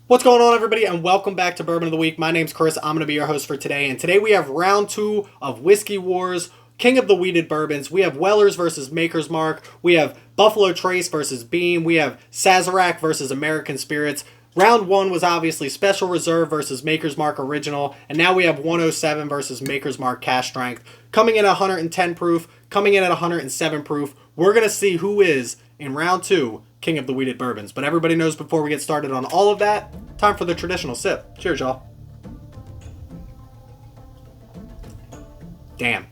What's going on, everybody, and welcome back to Bourbon of the Week. My name's Chris. I'm going to be your host for today, and today we have round 2 of Whiskey Wars, King of the Wheated Bourbons. We have Weller's versus Maker's Mark. We have Buffalo Trace versus Beam. We have Sazerac versus American Spirits. Round 1 was obviously Special Reserve versus Maker's Mark Original, and now we have 107 versus Maker's Mark Cask Strength. Coming in at 110 proof, coming in at 107 proof. We're going to see who is, in round 2, King of the Wheated Bourbons. But everybody knows before we get started on all of that, time for the traditional sip. Cheers, y'all. Damn.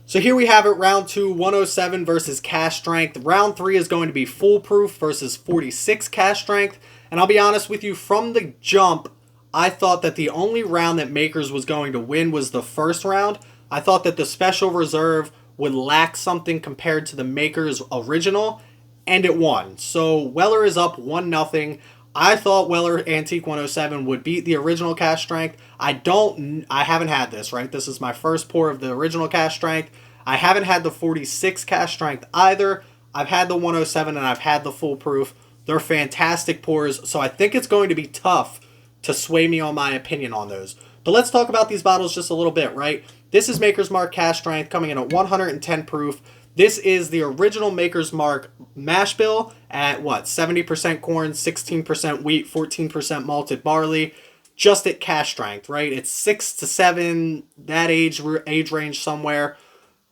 So here we have it, round 2, 107 versus Cask Strength. Round 3 is going to be Foolproof versus 46 Cask Strength. And I'll be honest with you, from the jump, I thought that the only round that Makers was going to win was the first round. I thought that the Special Reserve would lack something compared to the Maker's Original, and it won. So Weller is up 1-0. I thought Weller Antique 107 would beat the original Cask Strength. I haven't had this, right? This is my first pour of the original Cask Strength. I haven't had the 46 Cask Strength either. I've had the 107 and I've had the Foolproof. They're fantastic pours, so I think it's going to be tough to sway me on my opinion on those. But let's talk about these bottles just a little bit, right? This is Maker's Mark Cask Strength coming in at 110 proof. This is the original Maker's Mark mash bill at what? 70% corn, 16% wheat, 14% malted barley, just at Cask Strength, right? It's 6 to 7, that age range somewhere.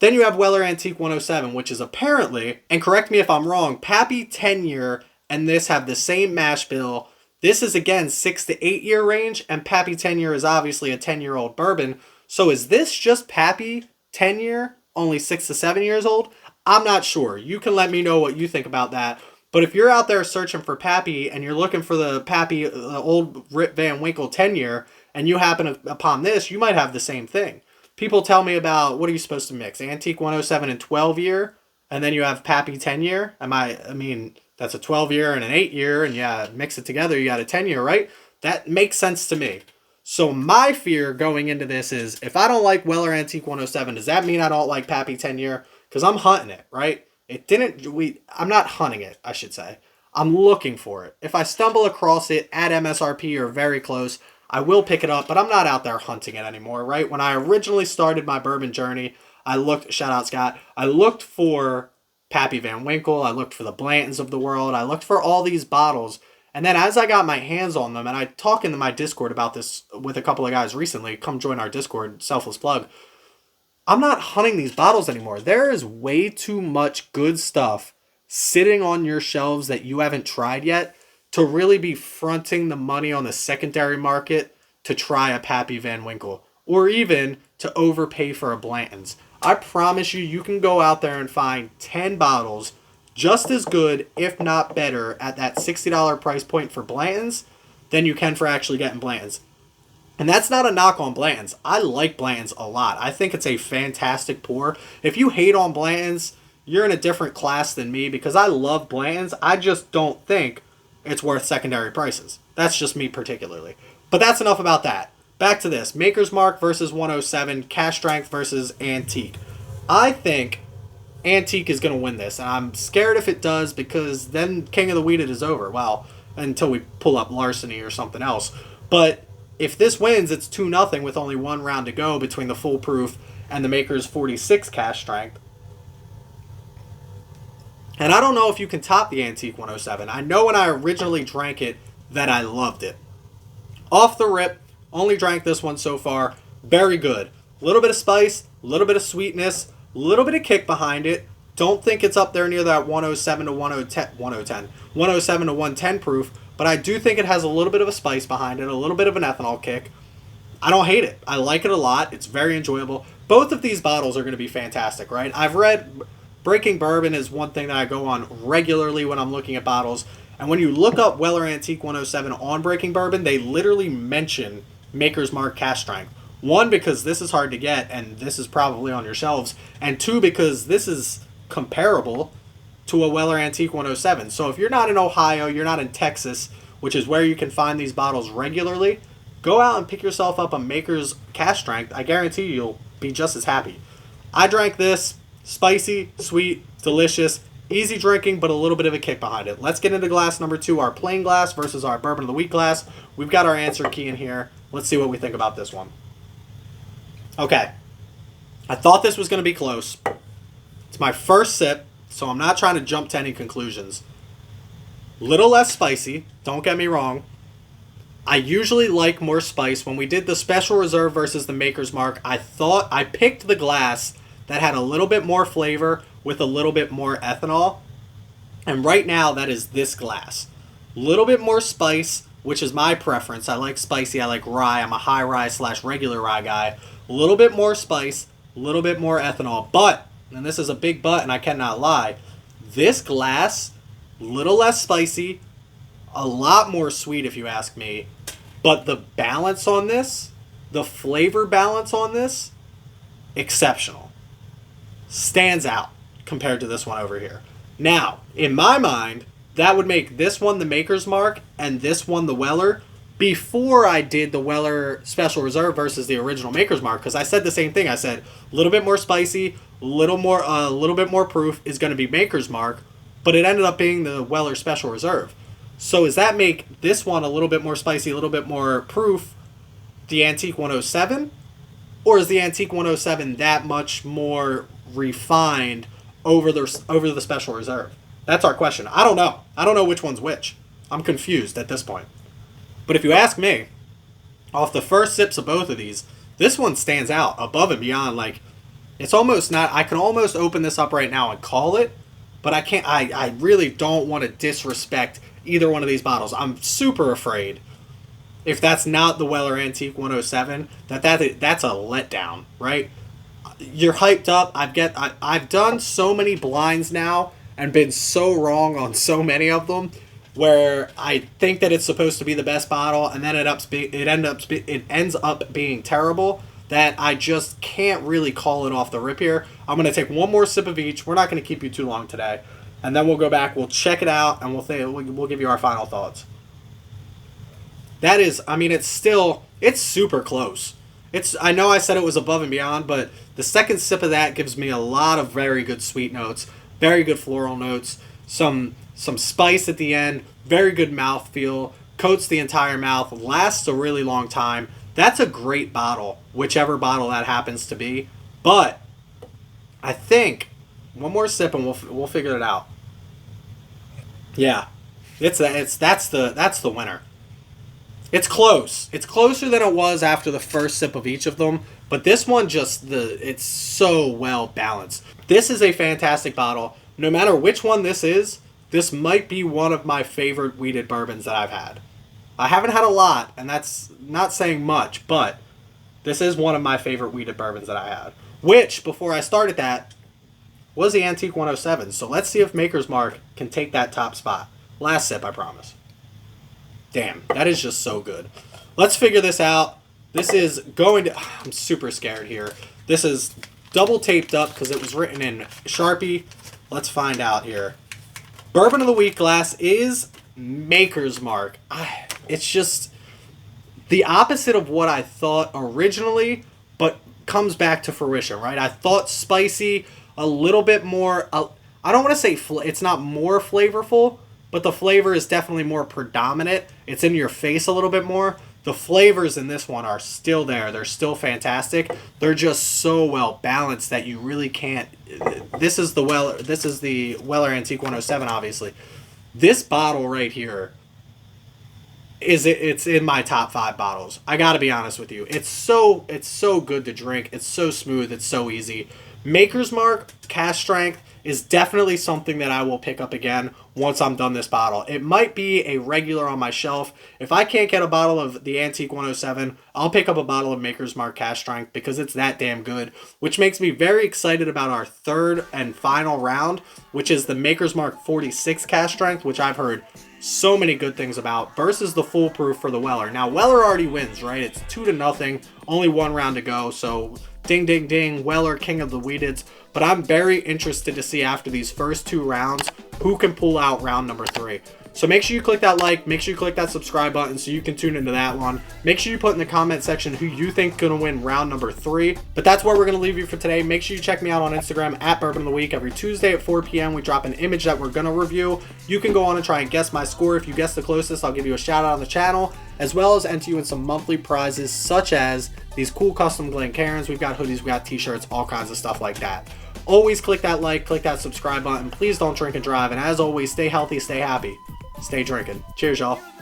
Then you have Weller Antique 107, which is apparently, and correct me if I'm wrong, Pappy 10-year and this have the same mash bill. This is, again, 6 to 8 year range, and Pappy 10-year is obviously a 10-year-old bourbon. So is this just Pappy 10-year, only 6 to 7 years old? I'm not sure. You can let me know what you think about that. But if you're out there searching for Pappy and you're looking for the Pappy, the old Rip Van Winkle 10-year, and you happen upon this, you might have the same thing. People tell me about, what are you supposed to mix? Antique 107 and 12-year, and then you have Pappy 10-year? I mean, that's a 12-year and an 8-year, and yeah, mix it together, you got a 10-year, right? That makes sense to me. So my fear going into this is, if I don't like Weller Antique 107, does that mean I don't like Pappy 10-year? Because I'm hunting it, right? I'm not hunting it, I should say. I'm looking for it. If I stumble across it at MSRP or very close, I will pick it up, but I'm not out there hunting it anymore, right? When I originally started my bourbon journey, shout out Scott, I looked for Pappy Van Winkle, I looked for the Blantons of the world, I looked for all these bottles, and then as I got my hands on them, and I talked into my Discord about this with a couple of guys recently, come join our Discord, selfless plug, I'm not hunting these bottles anymore. There is way too much good stuff sitting on your shelves that you haven't tried yet to really be fronting the money on the secondary market to try a Pappy Van Winkle, or even to overpay for a Blanton's. I promise you can go out there and find 10 bottles just as good, if not better, at that $60 price point for Blanton's than you can for actually getting Blanton's. And that's not a knock on Blanton's. I like Blanton's a lot. I think it's a fantastic pour. If you hate on Blanton's, you're in a different class than me, because I love Blanton's. I just don't think it's worth secondary prices. That's just me particularly. But that's enough about that. Back to this. Maker's Mark versus 107. Cask Strength versus Antique. I think Antique is going to win this, and I'm scared if it does, because then King of the Wheated is over. Well, until we pull up Larceny or something else. But if this wins, it's 2-0 with only one round to go between the Foolproof and the Maker's 46 Cask Strength. And I don't know if you can top the Antique 107. I know when I originally drank it that I loved it. Off the rip, only drank this one so far. Very good. A little bit of spice, a little bit of sweetness, a little bit of kick behind it. Don't think it's up there near that 107 to 110 proof, but I do think it has a little bit of a spice behind it, a little bit of an ethanol kick. I don't hate it. I like it a lot. It's very enjoyable. Both of these bottles are going to be fantastic, right? I've read Breaking Bourbon is one thing that I go on regularly when I'm looking at bottles. And when you look up Weller Antique 107 on Breaking Bourbon, they literally mention Maker's Mark Cask Strength. One, because this is hard to get, and this is probably on your shelves. And two, because this is comparable to a Weller Antique 107. So if you're not in Ohio, you're not in Texas, which is where you can find these bottles regularly, go out and pick yourself up a Maker's Cask Strength. I guarantee you'll be just as happy. I drank this. Spicy, sweet, delicious. Easy drinking, but a little bit of a kick behind it. Let's get into glass number 2, our plain glass versus our bourbon of the week glass. We've got our answer key in here. Let's see what we think about this one. Okay. I thought this was going to be close. It's my first sip, so I'm not trying to jump to any conclusions. Little less spicy, don't get me wrong. I usually like more spice. When we did the Special Reserve versus the Maker's Mark, I thought I picked the glass that had a little bit more flavor with a little bit more ethanol. And right now, that is this glass. Little bit more spice, which is my preference. I like spicy, I like rye. I'm a high rye / regular rye guy. A little bit more spice, a little bit more ethanol. But, and this is a big but and I cannot lie, this glass, little less spicy, a lot more sweet if you ask me. But the balance on this, the flavor balance on this, exceptional. Stands out compared to this one over here. Now, in my mind, that would make this one the Maker's Mark and this one the Weller before I did the Weller Special Reserve versus the original Maker's Mark, because I said the same thing. I said a little bit more spicy, a little bit more proof is going to be Maker's Mark, but it ended up being the Weller Special Reserve. So does that make this one a little bit more spicy, a little bit more proof, the Antique 107? Or is the Antique 107 that much more refined over the Special Reserve? That's our question. I don't know. I don't know which one's which. I'm confused at this point. But if you ask me, off the first sips of both of these, this one stands out above and beyond. Like, it's almost not, I can almost open this up right now and call it, but I can't, I really don't want to disrespect either one of these bottles. I'm super afraid if that's not the Weller Antique 107, that's a letdown, right? You're hyped up. I've done so many blinds now and been so wrong on so many of them, where I think that it's supposed to be the best bottle, and then it ends up being terrible, that I just can't really call it off the rip here. I'm going to take one more sip of each. We're not going to keep you too long today. And then we'll go back, we'll check it out, and we'll give you our final thoughts. That is, I mean, it's super close. I know I said it was above and beyond, but the second sip of that gives me a lot of very good sweet notes, very good floral notes, some spice at the end, very good mouthfeel, coats the entire mouth, lasts a really long time. That's a great bottle, whichever bottle that happens to be. But I think one more sip and we'll figure it out. Yeah, that's the winner. It's close. It's closer than it was after the first sip of each of them, but this one it's so well balanced. This is a fantastic bottle. No matter which one this is, this might be one of my favorite wheated bourbons that I've had. I haven't had a lot, and that's not saying much, but this is one of my favorite wheated bourbons that I had. Which, before I started that, was the Antique 107. So let's see if Maker's Mark can take that top spot. Last sip, I promise. Damn, that is just so good. Let's figure this out. This is going to... I'm super scared here. This is double taped up because it was written in Sharpie. Let's find out here. Bourbon of the Week glass is Maker's Mark. It's just the opposite of what I thought originally, but comes back to fruition, right? I thought spicy, a little bit more... I don't want to say it's not more flavorful, but the flavor is definitely more predominant. It's in your face a little bit more. The flavors in this one are still there. They're still fantastic. They're just so well balanced that you really can't... This is the Weller Antique 107, obviously. This bottle right here it's in my top 5 bottles. I got to be honest with you. It's so good to drink. It's so smooth. It's so easy. Maker's Mark Cask Strength is definitely something that I will pick up again once I'm done this bottle. It might be a regular on my shelf. If I can't get a bottle of the Antique 107, I'll pick up a bottle of Maker's Mark Cask Strength because it's that damn good, which makes me very excited about our third and final round, which is the Maker's Mark 46 Cask Strength, which I've heard so many good things about, versus the foolproof for the Weller. Now, Weller already wins, right? It's 2-0, only one round to go, so ding, ding, ding, Weller, king of the wheateds. But I'm very interested to see after these first 2 rounds who can pull out round number 3. So make sure you click that like, make sure you click that subscribe button so you can tune into that one. Make sure you put in the comment section who you think is going to win round number 3. But that's where we're going to leave you for today. Make sure you check me out on Instagram at Bourbon of the Week. Every Tuesday at 4 p.m. we drop an image that we're going to review. You can go on and try and guess my score. If you guess the closest, I'll give you a shout out on the channel, as well as enter you in some monthly prizes such as these cool custom Glencairns. We've got hoodies, we got t-shirts, all kinds of stuff like that. Always click that like, click that subscribe button. Please don't drink and drive. And as always, stay healthy, stay happy, stay drinking. Cheers, y'all.